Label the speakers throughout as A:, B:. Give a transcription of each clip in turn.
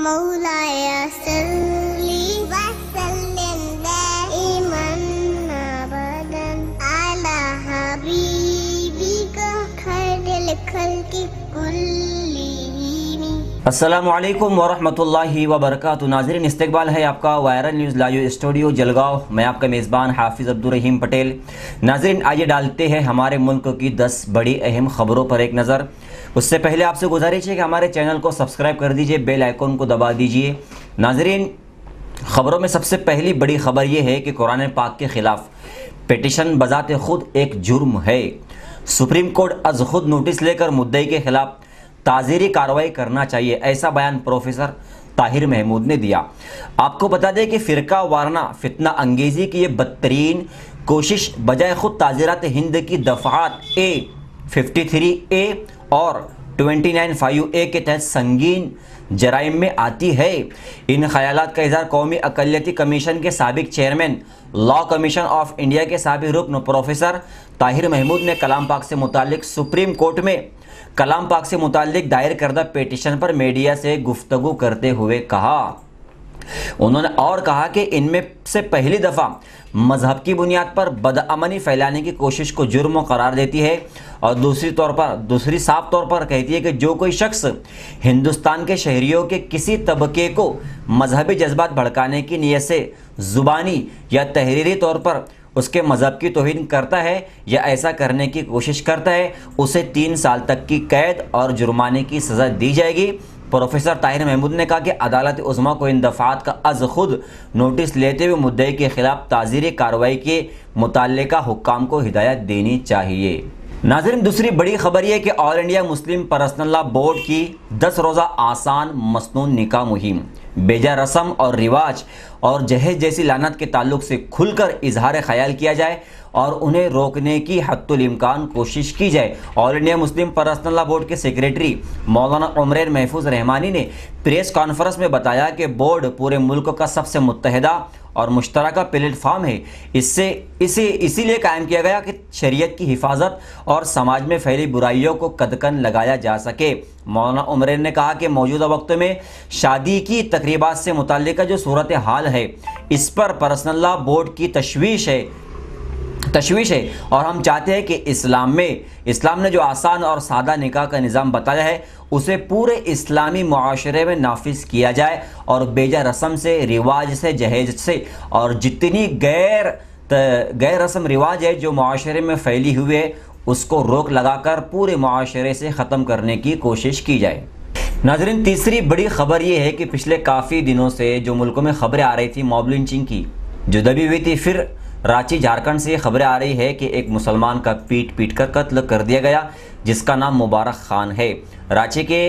A: मौलाया सल्ली वसल्लिम दाइमन अबदन अला हबीबिका खैरिल खल्क़ि कुल्लिहिम।
B: अस्सलामुअलैकुम वरहमतुल्लाहि वबरकातुहू। नाज़रीन, इस्तकबाल है आपका viral news live studio Jalgaon. मैं आपका मेज़बान हाफिज़ अब्दुल रहीम पटेल। नाज़रीन, आइए डालते हैं हमारे मुल्क की 10 बड़ी अहम खबरों पर एक नज़र। उससे पहले आपसे गुजारिश है कि हमारे चैनल को सब्सक्राइब कर दीजिए, बेल आइकन को दबा दीजिए। नाज़रीन, खबरों में सबसे पहली बड़ी खबर यह है कि कुरान पाक के ख़िलाफ़ पिटीशन बज़ाते खुद एक जुर्म है। सुप्रीम कोर्ट अज खुद नोटिस लेकर मुद्दई के खिलाफ ताज़ीरी कार्रवाई करना चाहिए, ऐसा बयान प्रोफेसर ताहिर महमूद ने दिया। आपको बता दें कि फ़िरका वारना फितना अंगेज़ी की ये बदतरीन कोशिश बजाय खुद ताज़ीरात हिंद की दफ़ात A53A और 295A के तहत संगीन जराइम में आती है। इन ख्यालात का इज़हार कौमी अक़लियती कमीशन के साबिक chairman, law commission of India के साबिक रुकन प्रोफेसर ताहिर महमूद ने कलाम पाक से मुतालिक सुप्रीम कोर्ट में कलाम पाक से मुतालिक दायर करदा पिटीशन पर मीडिया से गुफ्तगू करते हुए कहा। उन्होंने और कहा कि इनमें से पहली दफ़ा मजहब की बुनियाद पर बदअमनी फैलाने की कोशिश को जुर्म करार देती है और दूसरी साफ तौर पर कहती है कि जो कोई शख्स हिंदुस्तान के शहरियों के किसी तबके को मजहबी जज्बात भड़काने की नीयत से ज़ुबानी या तहरीरी तौर पर उसके मज़हब की तौहीन करता है या ऐसा करने की कोशिश करता है, उसे 3 साल तक की कैद और जुर्माने की सज़ा दी जाएगी। प्रोफेसर ताहिर महमूद ने कहा कि अदालत उज़्मा को इन दफ़ात का अज़ खुद नोटिस लेते हुए मुद्दई के खिलाफ ताज़ीरी कार्रवाई के मुतल्लिका हुक्काम को हिदायत देनी चाहिए। नाज़रीन, दूसरी बड़ी खबर यह कि all India Muslim personal law board की 10 रोज़ा आसान मसनून निकाह मुहिम बेजा रस्म और रिवाज और जहेज जैसी लानत के ताल्लुक से खुलकर इजहार ख्याल किया जाए और उन्हें रोकने की हद्दुल इम्कान कोशिश की जाए। All India Muslim personal law board के सेक्रेटरी मौलाना उमर महफूज रहमानी ने प्रेस कॉन्फ्रेंस में बताया कि बोर्ड पूरे मुल्क का सबसे मुत्तहिदा और मुश्तरका प्लेटफार्म है। इसे इसीलिए कायम किया गया कि शरीयत की हिफाजत और समाज में फैली बुराइयों को कदकन लगाया जा सके। मौलाना उमर ने कहा कि मौजूदा वक्त में शादी की तकरीबात से मुताल्लिका जो सूरत हाल है, इस पर पर्सनल लॉ बोर्ड की तशवीश है और हम चाहते हैं कि इस्लाम ने जो आसान और सादा निकाह का निज़ाम बताया है उसे पूरे इस्लामी मुआशरे में नाफिज किया जाए और बेजा रस्म से, रिवाज से, जहेज से और जितनी गैर रस्म रिवाज है जो मुआशरे में फैली हुई है उसको रोक लगाकर पूरे मुआशरे से ख़त्म करने की कोशिश की जाए। नाज़रीन, तीसरी बड़ी खबर यह है कि पिछले काफ़ी दिनों से जो मुल्कों में खबरें आ रही थी मॉब लिंचिंग की जो दबी हुई थी, फिर रांची झारखंड से खबरें आ रही है कि एक मुसलमान का पीट कर कत्ल कर दिया गया जिसका नाम मुबारक खान है। रांची के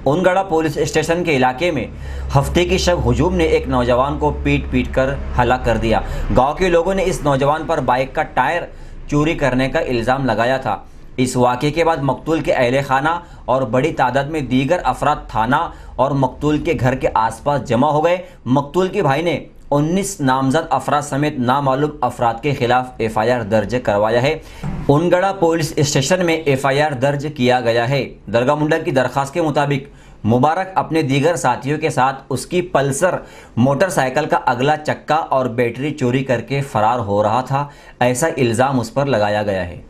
B: उनगढ़ा पुलिस स्टेशन के इलाके में हफ्ते की शब हुजूम ने एक नौजवान को पीट कर हलाक कर दिया। गांव के लोगों ने इस नौजवान पर बाइक का टायर चोरी करने का इल्ज़ाम लगाया था। इस वाक़े के बाद मकतूल के अहले खाना और बड़ी तादाद में दीगर अफराद थाना और मकतूल के घर के आसपास जमा हो गए। मकतूल के भाई ने 19 नामजद अफराद समेत नामालूम अफराद के खिलाफ FIR दर्ज करवाया है। उनगढ़ा पुलिस स्टेशन में FIR दर्ज किया गया है। दरगाह मुंडा की दरख्वास्त के मुताबिक मुबारक अपने दीगर साथियों के साथ उसकी पल्सर मोटरसाइकिल का अगला चक्का और बैटरी चोरी करके फरार हो रहा था, ऐसा इल्ज़ाम उस पर लगाया गया है।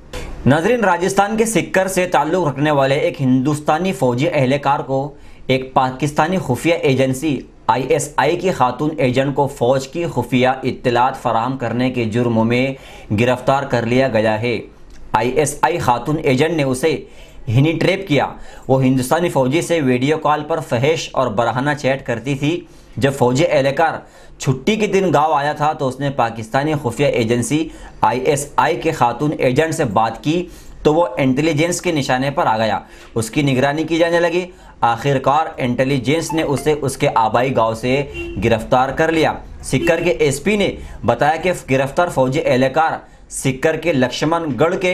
B: नाज़रीन, राजस्थान के सिक्कर से ताल्लुक़ रखने वाले एक हिंदुस्तानी फ़ौजी एहलकार को एक पाकिस्तानी खुफिया एजेंसी ISI की खातून एजेंट को फ़ौज की खुफिया इत्तलात फराहम करने के जुर्म में गिरफ्तार कर लिया गया है। ISI खातून एजेंट ने उसे हनी ट्रैप किया। वो हिंदुस्तानी फ़ौजी से वीडियो कॉल पर फहेश और बरहाना चैट करती थी। जब फ़ौजी एहलकार छुट्टी के दिन गांव आया था तो उसने पाकिस्तानी खुफिया एजेंसी ISI के खातून एजेंट से बात की तो वो इंटेलिजेंस के निशाने पर आ गया। उसकी निगरानी की जाने लगी। आखिरकार इंटेलिजेंस ने उसे उसके आबाई गांव से गिरफ्तार कर लिया। सिक्कर के SP ने बताया कि गिरफ्तार फौजी एहलकार सिक्कर के लक्ष्मणगढ़ के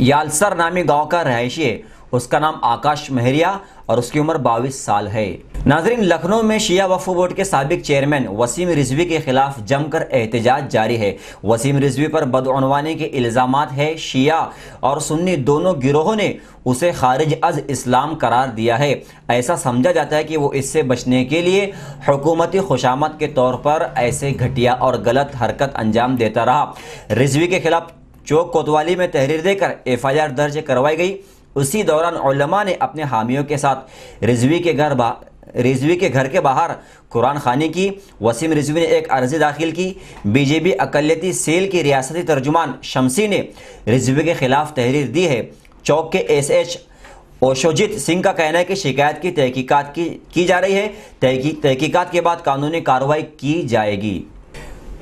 B: यालसर नामी गांव का रहायशी है। उसका नाम आकाश महरिया और उसकी उम्र 22 साल है। नाजरीन, लखनऊ में शिया वक्फ बोर्ड के साबिक चेयरमैन वसीम रिजवी के खिलाफ जमकर एहतजाज जारी है। वसीम रिजवी पर बदअनवानी के इल्जामात है। शिया और सुन्नी दोनों गिरोहों ने उसे खारिज अज इस्लाम करार दिया है। ऐसा समझा जाता है कि वो इससे बचने के लिए हुकूमती खुशामद के तौर पर ऐसे घटिया और गलत हरकत अंजाम देता रहा। रिजवी के खिलाफ चौक कोतवाली में तहरीर देकर FIR दर्ज करवाई गई। उसी दौरान उलमा ने अपने हामियों के साथ रिजवी के घर के बाहर कुरान खानी की। वसीम रिजवी ने एक अर्जी दाखिल की। बीजेपी अकलियती सेल की रियासती तर्जुमान शमसी ने रिजवी के खिलाफ तहरीर दी है। चौक के SH ओशोजित सिंह का कहना है कि शिकायत की तहकीकात की जा रही है। तहकीकात के बाद कानूनी कार्रवाई की जाएगी।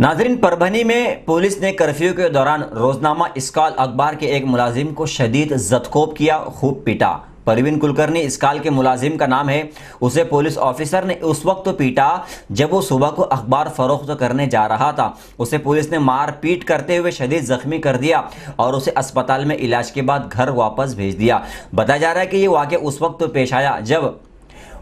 B: नाजरीन, परभनी में पुलिस ने कर्फ्यू के दौरान रोजनामा इस्काल अखबार के एक मुलाजिम को शदीद जदकोब किया, खूब पीटा। परवीन कुलकर्णी इस्काल के मुलाजिम का नाम है। उसे पुलिस ऑफिसर ने उस वक्त तो पीटा जब वो सुबह को अखबार फरोख्त करने जा रहा था। उसे पुलिस ने मार पीट करते हुए शदीद जख्मी कर दिया और उसे अस्पताल में इलाज के बाद घर वापस भेज दिया। बताया जा रहा है कि ये वाक़या उस वक्त तो पेश आया जब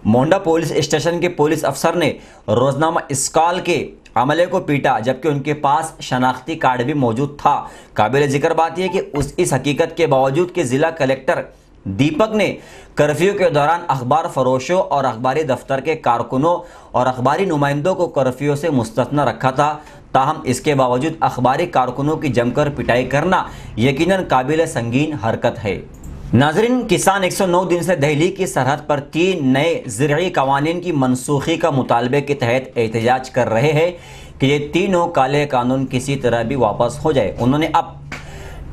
B: मोंडा पुलिस स्टेशन के पुलिस अफसर ने रोजनामा इस्काल के अमले को पीटा, जबकि उनके पास शनाख्ती कार्ड भी मौजूद था। काबिल जिक्र बात यह कि इस हकीकत के बावजूद कि जिला कलेक्टर दीपक ने कर्फ्यू के दौरान अखबार फरोशों और अखबारी दफ्तर के कारकुनों और अखबारी नुमाइंदों को कर्फ्यू से मुस्तस्ना रखा था, ताहम इसके बावजूद अखबारी कारकुनों की जमकर पिटाई करना यकीनन काबिल संगीन हरकत है। नाजरीन, किसान 109 दिन से दहली की सरहद पर 3 नए ज़िरई कवानीन की मनसूखी का मुतालबे के तहत एहतजाज कर रहे हैं कि ये तीनों काले कानून किसी तरह भी वापस हो जाए। उन्होंने अब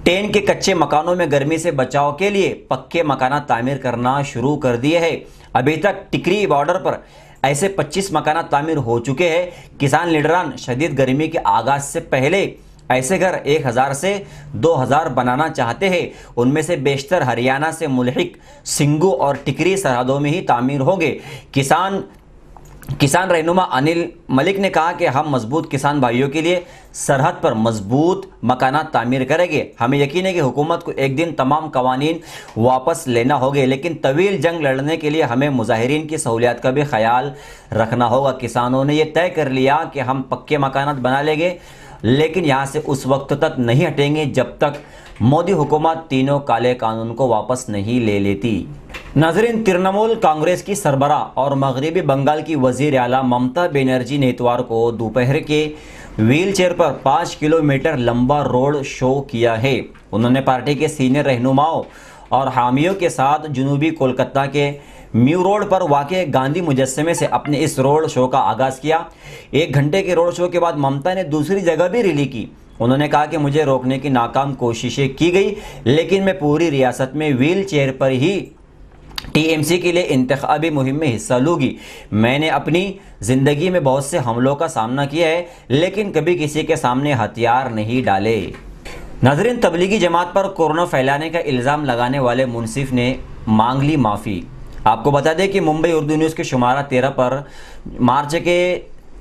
B: टेन के कच्चे मकानों में गर्मी से बचाव के लिए पक्के मकाना तामीर करना शुरू कर दिए हैं। अभी तक टिकरी बॉर्डर पर ऐसे 25 मकाना तामीर हो चुके हैं। किसान लीडरान शदीद गर्मी के आगाज से पहले ऐसे घर 1000 से 2000 बनाना चाहते हैं। उनमें से बेशतर हरियाणा से मुल्हिक सिंगू और टिकरी सरहदों में ही तामीर होंगे। किसान रहनुमा अनिल मलिक ने कहा कि हम मजबूत किसान भाइयों के लिए सरहद पर मजबूत मकाना तामीर करेंगे। हमें यकीन है कि हुकूमत को एक दिन तमाम कवानीन वापस लेना होगा, लेकिन तवील जंग लड़ने के लिए हमें मुजाहिरीन की सहूलियात का भी ख्याल रखना होगा। किसानों ने यह तय कर लिया कि हम पक्के मकानात बना लेंगे, लेकिन यहाँ से उस वक्त तक नहीं हटेंगे जब तक मोदी हुकूमत तीनों काले कानून को वापस नहीं ले लेती। नाजरीन, तृणमूल कांग्रेस की सरबराह और मगरबी बंगाल की वजीर आला ममता बनर्जी ने इतवार को दोपहर के व्हील चेयर पर 5 किलोमीटर लंबा रोड शो किया है। उन्होंने पार्टी के सीनियर रहनुमाओं और हामियों के साथ जनूबी कोलकाता के म्यू रोड पर वाक़े गांधी मुजस्समे से अपने इस रोड शो का आगाज़ किया। 1 घंटे के रोड शो के बाद ममता ने दूसरी जगह भी रैली की। उन्होंने कहा कि मुझे रोकने की नाकाम कोशिशें की गई, लेकिन मैं पूरी रियासत में व्हील चेयर पर ही TMC के लिए इंतखाबी मुहिम में हिस्सा लूँगी। मैंने अपनी ज़िंदगी में बहुत से हमलों का सामना किया है, लेकिन कभी किसी के सामने हथियार नहीं डाले। नाज़रीन, तबलीगी जमात पर कोरोना फैलाने का इल्ज़ाम लगाने वाले मुंसिफ ने मांग ली माफ़ी। आपको बता दें कि मुंबई उर्दू न्यूज़ के शुमारा 13 पर मार्च के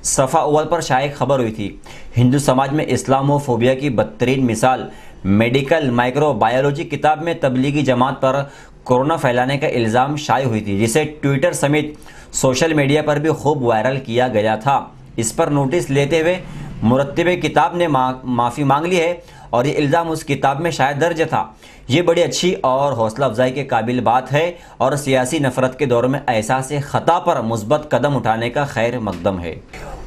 B: सफ़ा अव्वल पर शायद खबर हुई थी। हिंदू समाज में इस्लामोफोबिया की बदतरीन मिसाल मेडिकल माइक्रोबायोलॉजी किताब में तबलीगी जमात पर कोरोना फैलाने का इल्ज़ाम शाये हुई थी, जिसे ट्विटर समेत सोशल मीडिया पर भी खूब वायरल किया गया था। इस पर नोटिस लेते हुए मुरत्तिब किताब ने माफ़ी मांग ली है और ये इल्ज़ाम उस किताब में शायद दर्ज था। ये बड़ी अच्छी और हौसला अफजाई के काबिल बात है और सियासी नफरत के दौर में एहसास ख़ता पर मुस्बत कदम उठाने का खैर मकदम है।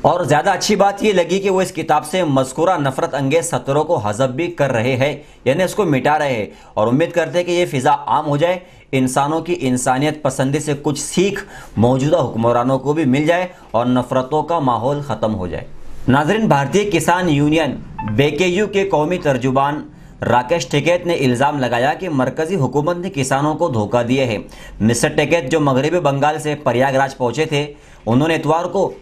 B: और ज़्यादा अच्छी बात ये लगी कि वो इस किताब से मज़कूरा नफरत अंगेज सत्रों को हज़फ भी कर रहे हैं, यानी उसको मिटा रहे हैं, और उम्मीद करते हैं कि ये फ़िज़ा आम हो जाए, इंसानों की इंसानियत पसंदी से कुछ सीख मौजूदा हुक्मरानों को भी मिल जाए और नफरतों का माहौल ख़त्म हो जाए। नाज़रीन, भारतीय किसान यूनियन BKU के कौमी तर्जुबान राकेश टिकैत ने इल्ज़ाम लगाया कि मरकज़ी हुकूमत ने किसानों को धोखा दिया है। मिस्टर टिकैत, जो मगरबी बंगाल से प्रयागराज पहुँचे थे, उन्होंने इतवार को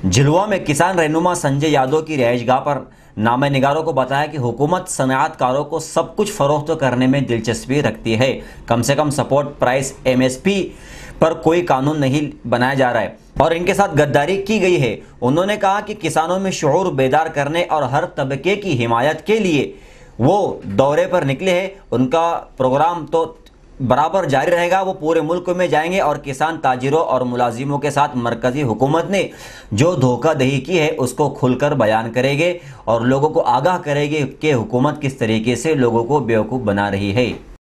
B: झिलवा में किसान रहनुमा संजय यादव की रिहाइशगाह पर नामे निगारों को बताया कि हुकूमत सनआतकारों को सब कुछ फरोख्त करने में दिलचस्पी रखती है। कम से कम सपोर्ट प्राइस MSP पर कोई कानून नहीं बनाया जा रहा है और इनके साथ गद्दारी की गई है। उन्होंने कहा कि किसानों में शऊर बेदार करने और हर तबके की हिमायत के लिए वो दौरे पर निकले हैं। उनका प्रोग्राम तो बराबर जारी रहेगा, वो पूरे मुल्क में जाएंगे और किसान, ताजिरों और मुलाजिमों के साथ मरकजी हुकूमत ने जो धोखाधड़ी की है उसको खुलकर बयान करेंगे और लोगों को आगाह करेंगे कि हुकूमत किस तरीके से लोगों को बेवकूफ़ बना रही है।